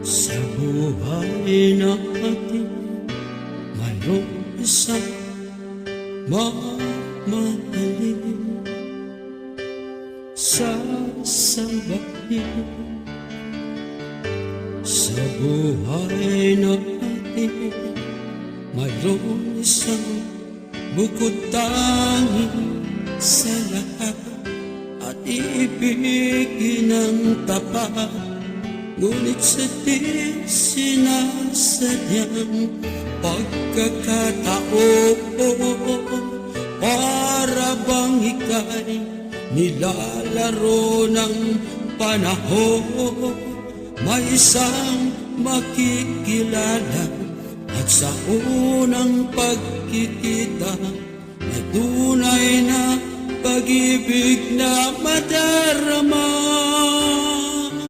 Sa buhay natin mayroong isang mamahalin, sasambahin. Sa buhay natin mayroong isang bukod tanging sa lahat, at iibigin ng tapat. Ngunit sa di sinasadyang pagkakataon, para bang ika'y nilalaro ng panahon, may isang makikilala at sa unang pagkikita na tunay na pag-ibig na madarama.